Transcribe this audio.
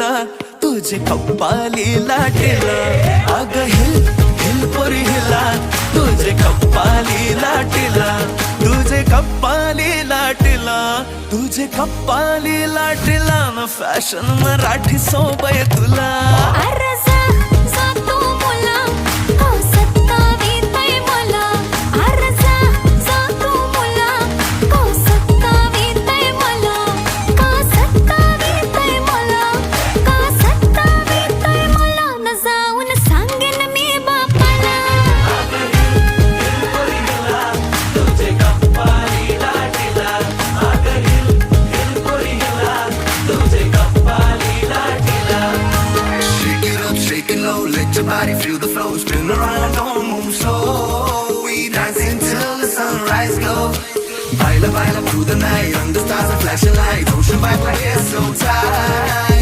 लाटीला तुझे कप्पाली लाटीला अग hill hill पोरी हिला तुझे कप्पाली लाटीला तुझे कप्पाली लाटीला तुझे कप्पाली लाटीला न फॅशन मराठी सोबय तुला Let your body feel the flow, spin around, don't move slow. We dancing till the sunrise glow. Baila, baila through the night, under stars and flashing lights. Ocean vibe like it's so tight.